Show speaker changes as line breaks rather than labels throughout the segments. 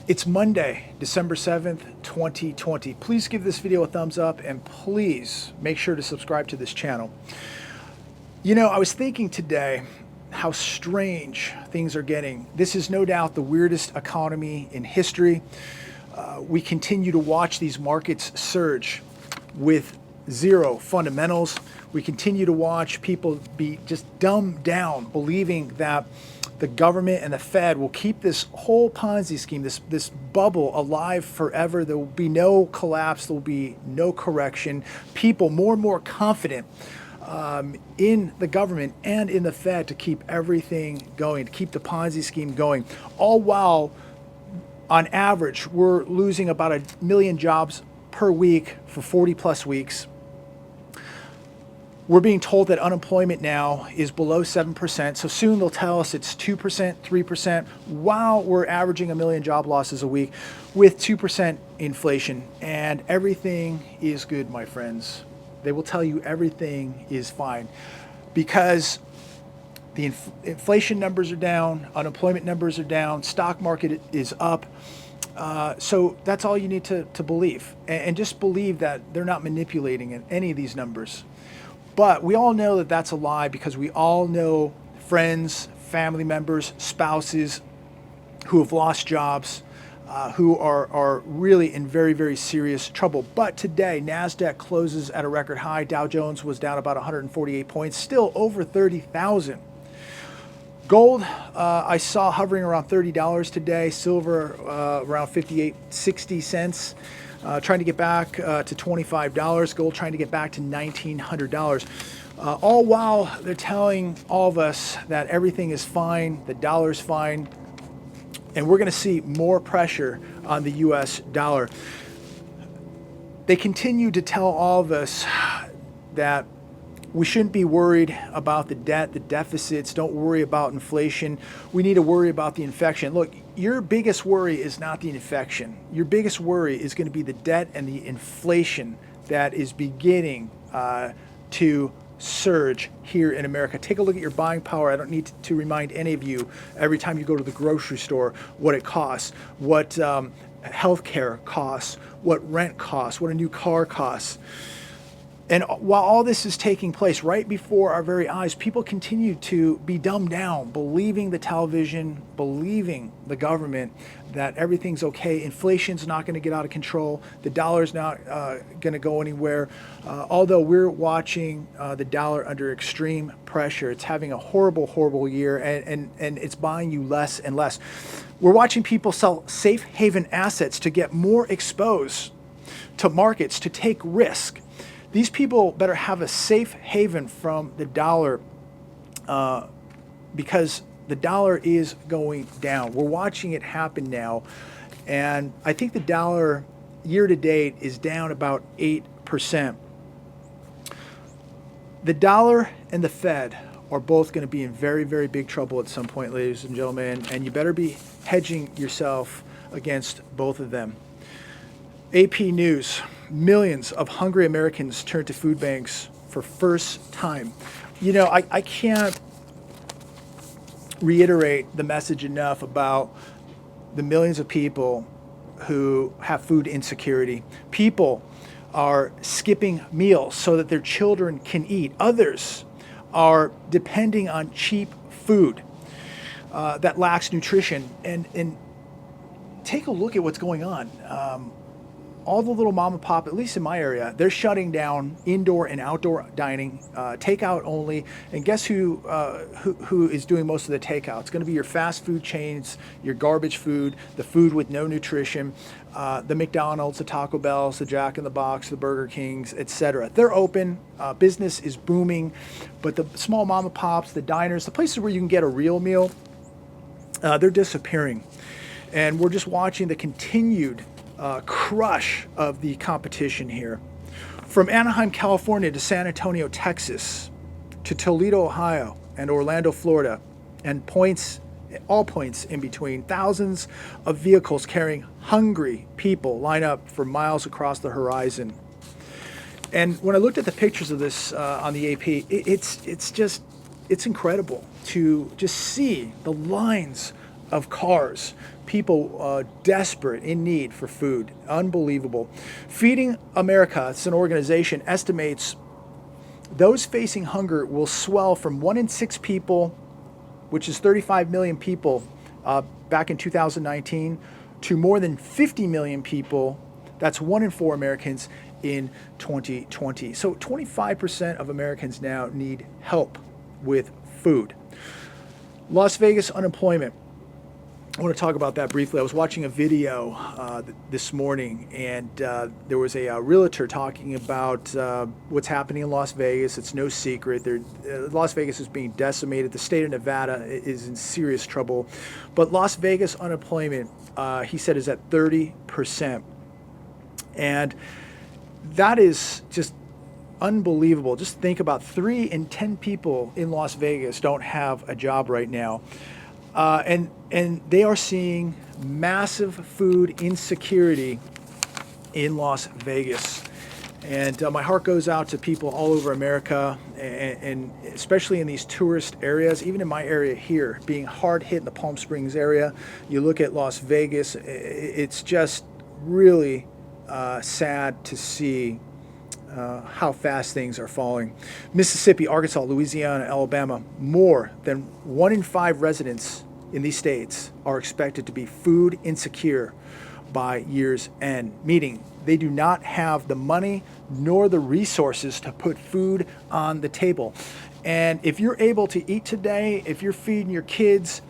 It's Monday, December 7th, 2020. Please give this video a thumbs up and please make sure to subscribe to this channel. You know, I was thinking today how strange things are getting. This is no doubt the weirdest economy in history. We continue to watch these markets surge with zero fundamentals. We continue to watch people be just dumbed down, believing that the government and the Fed will keep this whole Ponzi scheme, this bubble alive forever. There will be no collapse. There will be no correction. People more and more confident in the government and in the Fed to keep everything going, to keep the Ponzi scheme going, all while on average we're losing about 1 million jobs per week for 40 plus weeks. We're being told that unemployment now is below 7%, so soon they'll tell us it's 2%, 3%, while we're averaging 1 million job losses a week with 2% inflation. And everything is good, my friends. They will tell you everything is fine because the inflation numbers are down, unemployment numbers are down, stock market is up. So that's all you need to believe. And just believe that they're not manipulating any of these numbers. But we all know that that's a lie because we all know friends, family members, spouses who have lost jobs, who are really in very, very serious trouble. But today, NASDAQ closes at a record high. Dow Jones was down about 148 points, still over 30,000. Gold, I saw hovering around $30 today. Silver, around 58.60 cents. Trying to get back to $25. Gold trying to get back to $1,900. All while they're telling all of us that everything is fine, the dollar's fine, and we're going to see more pressure on the U.S. dollar. They continue to tell all of us that we shouldn't be worried about the debt, the deficits. Don't worry about inflation. We need to worry about the infection. Look, your biggest worry is not the infection. Your biggest worry is going to be the debt and the inflation that is beginning to surge here in America. Take a look at your buying power. I don't need to remind any of you every time you go to the grocery store what it costs, what healthcare costs, what rent costs, what a new car costs. And while all this is taking place right before our very eyes, people continue to be dumbed down, believing the television, believing the government that everything's okay. Inflation's not going to get out of control. The dollar's not going to go anywhere. Although we're watching the dollar under extreme pressure. It's having a horrible, horrible year, and it's buying you less and less. We're watching people sell safe haven assets to get more exposed to markets, to take risk. These people better have a safe haven from the dollar because the dollar is going down. We're watching it happen now. And I think the dollar year to date is down about 8%. The dollar and the Fed are both going to be in very, very big trouble at some point, ladies and gentlemen. And you better be hedging yourself against both of them. AP News. Millions of hungry Americans turn to food banks for first time. You know, I can't reiterate the message enough about the millions of people who have food insecurity. People are skipping meals so that their children can eat. Others are depending on cheap food that lacks nutrition. And take a look at what's going on. All the little mom and pop, at least in my area, they're shutting down indoor and outdoor dining, takeout only. And guess who is doing most of the takeout? It's going to be your fast food chains, your garbage food, the food with no nutrition, the McDonald's, the Taco Bells, the Jack in the Box, the Burger Kings, etc. They're open. Business is booming. But the small mom and pops, the diners, the places where you can get a real meal, they're disappearing. And we're just watching the continued crush of the competition here. From Anaheim, California to San Antonio, Texas, to Toledo, Ohio, and Orlando, Florida, and all points in between, thousands of vehicles carrying hungry people line up for miles across the horizon. And when I looked at the pictures of this on the AP, it's incredible to just see the lines of cars, people desperate, in need for food. Unbelievable. Feeding America, it's an organization, estimates those facing hunger will swell from 1 in 6 people, which is 35 million people back in 2019, to more than 50 million people, that's 1 in 4 Americans, in 2020. So 25% of Americans now need help with food. Las Vegas unemployment. I want to talk about that briefly. I was watching a video this morning, and there was a realtor talking about what's happening in Las Vegas. It's no secret. Las Vegas is being decimated. The state of Nevada is in serious trouble. But Las Vegas unemployment, he said, is at 30%. And that is just unbelievable. Just think about 3 in 10 people in Las Vegas don't have a job right now. And they are seeing massive food insecurity in Las Vegas. And my heart goes out to people all over America, and especially in these tourist areas, even in my area here, being hard hit in the Palm Springs area. You look at Las Vegas, it's just really sad to see how fast things are falling. Mississippi, Arkansas, Louisiana, Alabama, more than 1 in 5 residents in these states are expected to be food insecure by year's end, meaning they do not have the money nor the resources to put food on the table. And if you're able to eat today, if you're feeding your kids,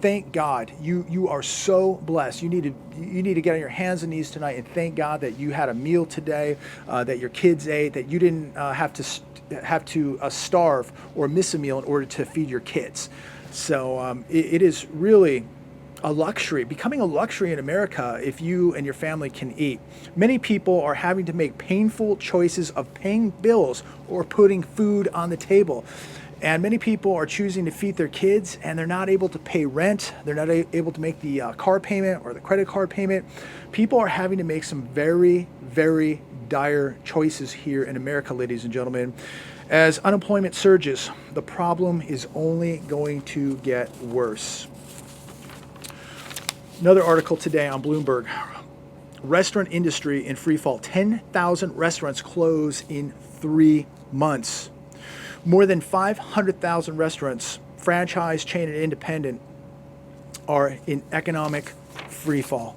thank God. You are so blessed. You need to get on your hands and knees tonight and thank God that you had a meal today, that your kids ate, that you didn't have to starve or miss a meal in order to feed your kids. So it is really a luxury, becoming a luxury in America if you and your family can eat. Many people are having to make painful choices of paying bills or putting food on the table. And many people are choosing to feed their kids, and they're not able to pay rent. They're not able to make the car payment or the credit card payment. People are having to make some very, very dire choices here in America, ladies and gentlemen. As unemployment surges, the problem is only going to get worse. Another article today on Bloomberg. Restaurant industry in free fall. 10,000 restaurants close in 3 months. More than 500,000 restaurants, franchise, chain, and independent, are in economic free fall.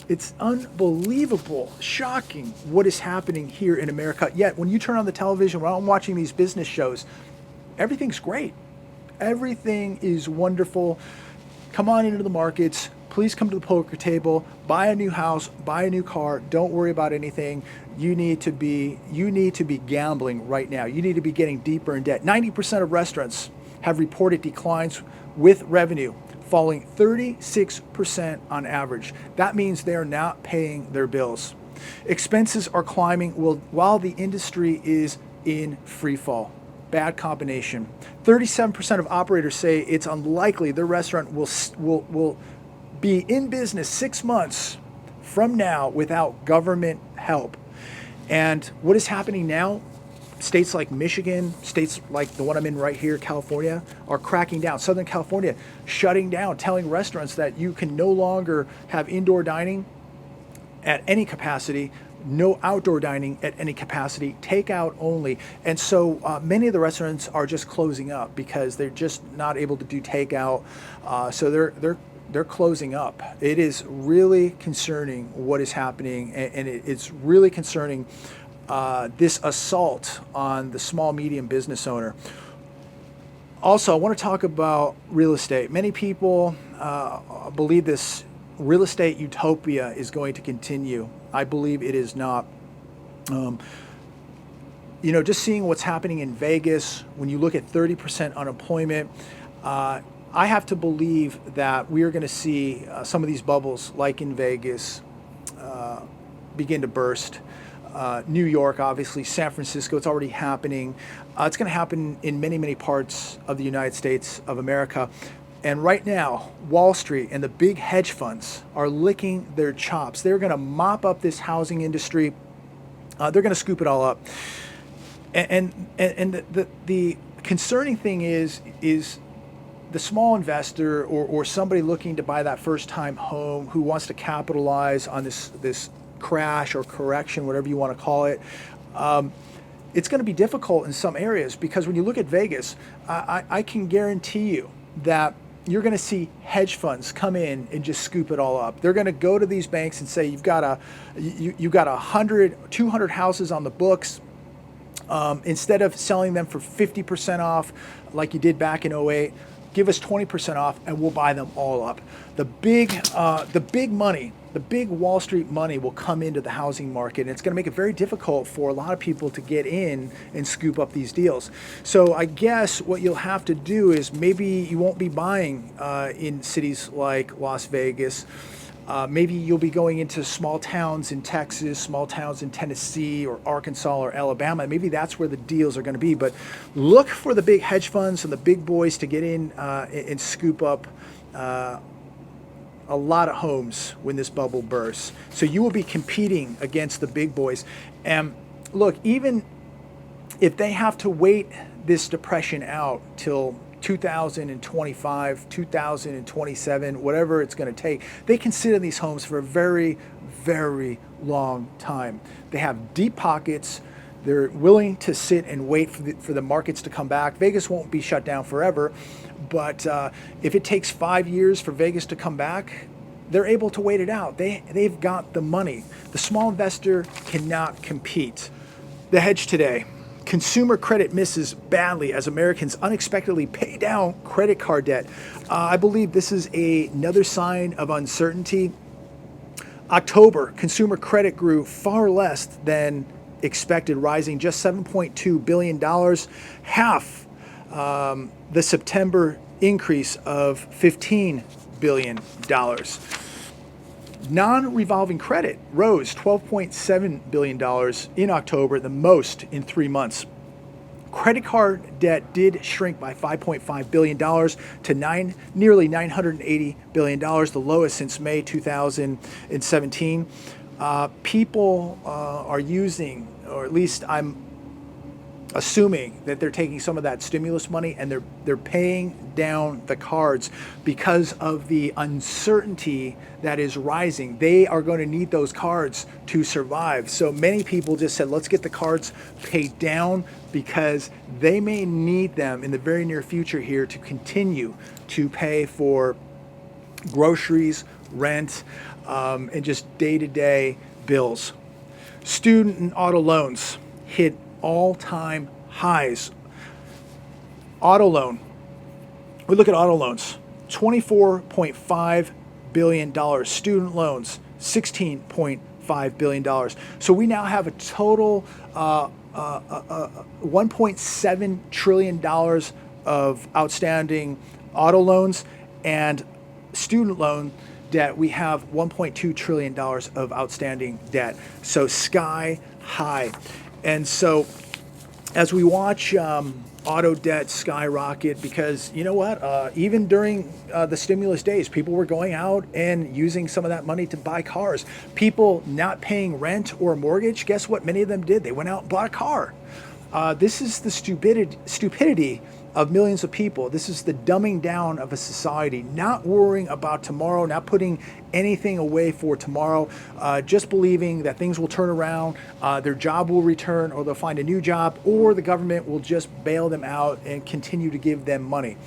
It's unbelievable, shocking what is happening here in America. Yet when you turn on the television, when I'm watching these business shows, everything's great. Everything is wonderful. Come on into the markets. Please come to the poker table, buy a new house, buy a new car. Don't worry about anything. You need to be gambling right now. You need to be getting deeper in debt. 90% of restaurants have reported declines with revenue falling 36% on average. That means they are not paying their bills. Expenses are climbing while the industry is in free fall. Bad combination. 37% of operators say it's unlikely their restaurant will be in business 6 months from now without government help. And what is happening now, states like Michigan, states like the one I'm in right here, California, are cracking down. Southern California shutting down, telling restaurants that you can no longer have indoor dining at any capacity, no outdoor dining at any capacity, takeout only. And so many of the restaurants are just closing up because they're just not able to do takeout. So they're closing up. It is really concerning what is happening, and it's really concerning this assault on the small, medium business owner. Also, I want to talk about real estate. Many people believe this real estate utopia is going to continue. I believe it is not. Just seeing what's happening in Vegas, when you look at 30% unemployment, I have to believe that we are going to see some of these bubbles, like in Vegas, begin to burst. New York, obviously, San Francisco, it's already happening. It's going to happen in many, many parts of the United States of America. And right now, Wall Street and the big hedge funds are licking their chops. They're going to mop up this housing industry. They're going to scoop it all up. And the concerning thing is the small investor or somebody looking to buy that first time home who wants to capitalize on this crash or correction, whatever you want to call it, it's going to be difficult in some areas, because when you look at Vegas, I can guarantee you that you're going to see hedge funds come in and just scoop it all up. They're going to go to these banks and say, you've got 100, 200 houses on the books. Instead of selling them for 50% off like you did back in '08, give us 20% off and we'll buy them all up. The big money, the big Wall Street money will come into the housing market, and it's going to make it very difficult for a lot of people to get in and scoop up these deals. So I guess what you'll have to do is, maybe you won't be buying in cities like Las Vegas. Maybe you'll be going into small towns in Texas, small towns in Tennessee or Arkansas or Alabama. Maybe that's where the deals are going to be. But look for the big hedge funds and the big boys to get in and scoop up a lot of homes when this bubble bursts. So you will be competing against the big boys. And look, even if they have to wait this depression out till 2025, 2027, whatever it's going to take, they can sit in these homes for a very, very long time. They have deep pockets. They're willing to sit and wait for the markets to come back. Vegas won't be shut down forever, but if it takes 5 years for Vegas to come back, they're able to wait it out. They've got the money. The small investor cannot compete. The Hedge today. Consumer credit misses badly as Americans unexpectedly pay down credit card debt. I believe this is another sign of uncertainty. October, consumer credit grew far less than expected, rising just $7.2 billion, half the September increase of $15 billion. Non-revolving credit rose $12.7 billion in October, the most in 3 months. Credit card debt did shrink by $5.5 billion to nearly $980 billion, the lowest since May 2017. People are using, or at least I'm assuming that they're taking some of that stimulus money and they're paying down the cards because of the uncertainty that is rising. They are going to need those cards to survive. So many people just said, let's get the cards paid down, because they may need them in the very near future here to continue to pay for groceries, rent, and just day-to-day bills. Student and auto loans hit all-time highs. Auto loan. We look at auto loans. $24.5 billion. Student loans, $16.5 billion. So we now have a total $1.7 trillion of outstanding auto loans, and student loan debt, we have $1.2 trillion of outstanding debt. So sky high. And so as we watch auto debt skyrocket, because you know what, even during the stimulus days, people were going out and using some of that money to buy cars. People not paying rent or mortgage, guess what many of them did? They went out and bought a car. This is the stupidity of millions of people. This is the dumbing down of a society, not worrying about tomorrow, not putting anything away for tomorrow, just believing that things will turn around, their job will return, or they'll find a new job, or the government will just bail them out and continue to give them money.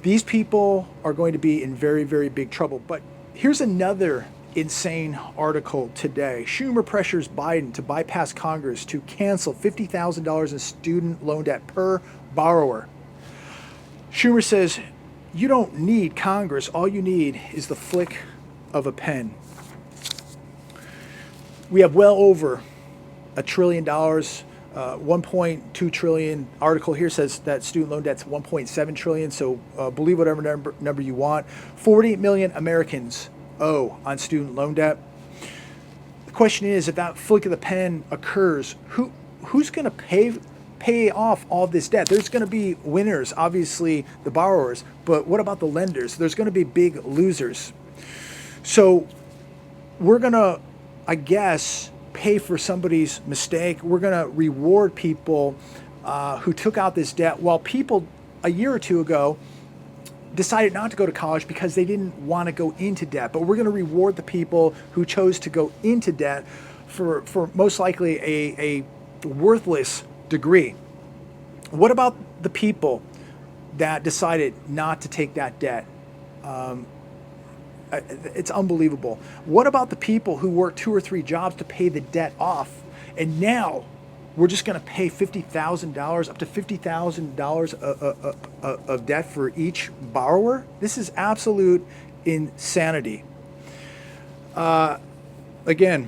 These people are going to be in very, very big trouble. But here's another insane article today. Schumer pressures Biden to bypass Congress to cancel $50,000 in student loan debt per borrower. Schumer says, you don't need Congress. All you need is the flick of a pen. We have well over $1 trillion, 1.2 trillion. Article here says that student loan debt's 1.7 trillion. So believe whatever number you want. 40 million Americans owe on student loan debt. The question is, if that flick of the pen occurs, who's going to pay off all this debt? There's going to be winners, obviously the borrowers, but what about the lenders? There's going to be big losers. So we're going to, I guess, pay for somebody's mistake. We're going to reward people who took out this debt, while people a year or two ago decided not to go to college because they didn't want to go into debt. But we're going to reward the people who chose to go into debt for most likely a worthless degree. What about the people that decided not to take that debt? It's unbelievable. What about the people who worked 2 or 3 jobs to pay the debt off, and now we're just going to pay $50,000, up to $50,000 of debt for each borrower? This is absolute insanity. Again,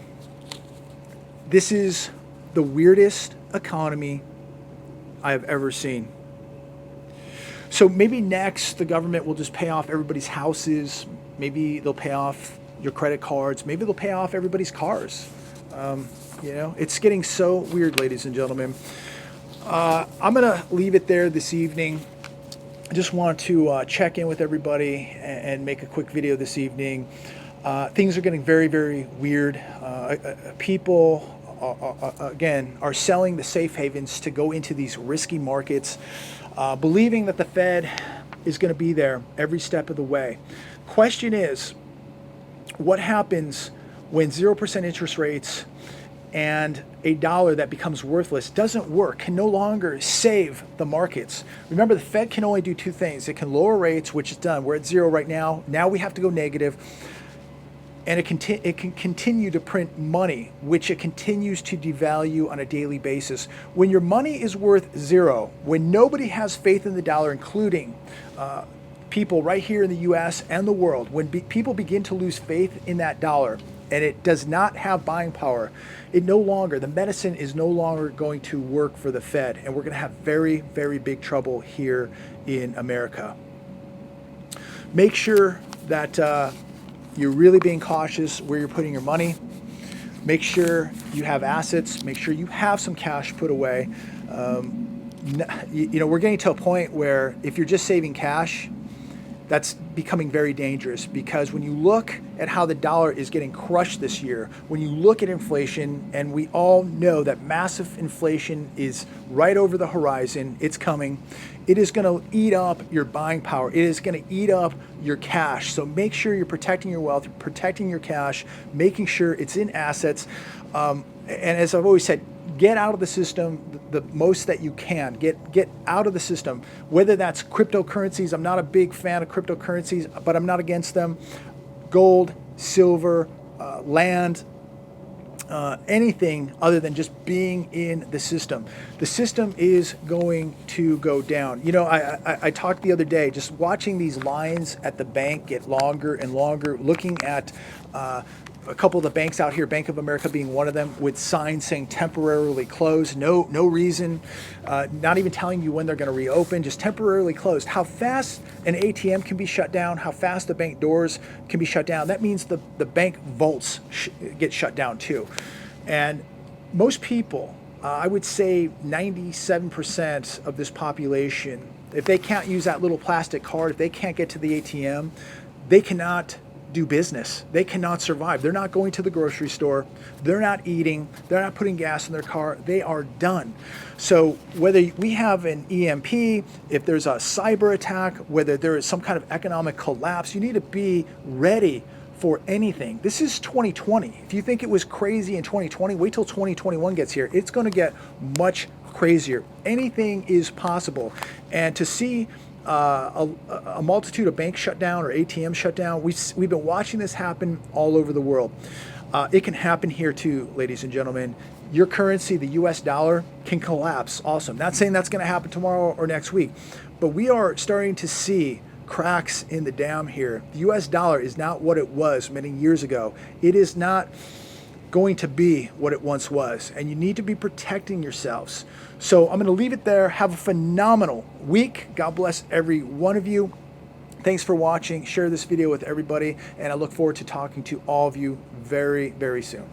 this is the weirdest economy I have ever seen. So maybe next the government will just pay off everybody's houses. Maybe they'll pay off your credit cards. Maybe they'll pay off everybody's cars. You know, it's getting so weird, ladies and gentlemen. I'm going to leave it there this evening. I just want to check in with everybody and make a quick video this evening. Things are getting very, very weird. People, again, are selling the safe havens to go into these risky markets, believing that the Fed is going to be there every step of the way. Question is, what happens when 0% interest rates and a dollar that becomes worthless doesn't work, can no longer save the markets? Remember, the Fed can only do 2 things. It can lower rates, which is done. We're at 0 right now. Now we have to go negative. And it can continue to print money, which it continues to devalue on a daily basis. When your money is worth 0, when nobody has faith in the dollar, including people right here in the US and the world, when people begin to lose faith in that dollar and it does not have buying power, the medicine is no longer going to work for the Fed, and we're going to have very, very big trouble here in America. Make sure that you're really being cautious where you're putting your money. Make sure you have assets. Make sure you have some cash put away. You know, we're getting to a point where if you're just saving cash, that's becoming very dangerous, because when you look at how the dollar is getting crushed this year, when you look at inflation, and we all know that massive inflation is right over the horizon, it's coming, it is going to eat up your buying power. It is going to eat up your cash. So make sure you're protecting your wealth, protecting your cash, making sure it's in assets. And as I've always said, get out of the system the most that you can. Get out of the system, whether that's cryptocurrencies. I'm not a big fan of cryptocurrencies, but I'm not against them. Gold, silver, land, anything other than just being in the system. The system is going to go down. You know, I talked the other day, just watching these lines at the bank get longer and longer, looking at a couple of the banks out here, Bank of America being one of them, with signs saying temporarily closed, no reason, not even telling you when they're going to reopen, just temporarily closed. How fast an ATM can be shut down, how fast the bank doors can be shut down, that means the bank vaults get shut down too. And most people, I would say 97% of this population, if they can't use that little plastic card, if they can't get to the ATM, they cannot do business. They cannot survive. They're not going to the grocery store. They're not eating. They're not putting gas in their car. They are done. So whether we have an EMP, if there's a cyber attack, whether there is some kind of economic collapse, you need to be ready for anything. This is 2020. If you think it was crazy in 2020, wait till 2021 gets here. It's going to get much crazier. Anything is possible. And to see a multitude of banks shut down or ATMs shut down, we've been watching this happen all over the world. It can happen here too, ladies and gentlemen. Your currency, the US dollar, can collapse. Awesome. Not saying that's going to happen tomorrow or next week, but we are starting to see cracks in the dam here. The US dollar is not what it was many years ago. It is not going to be what it once was, and you need to be protecting yourselves. So I'm going to leave it there. Have a phenomenal week. God bless every one of you. Thanks for watching. Share this video with everybody, and I look forward to talking to all of you very, very soon.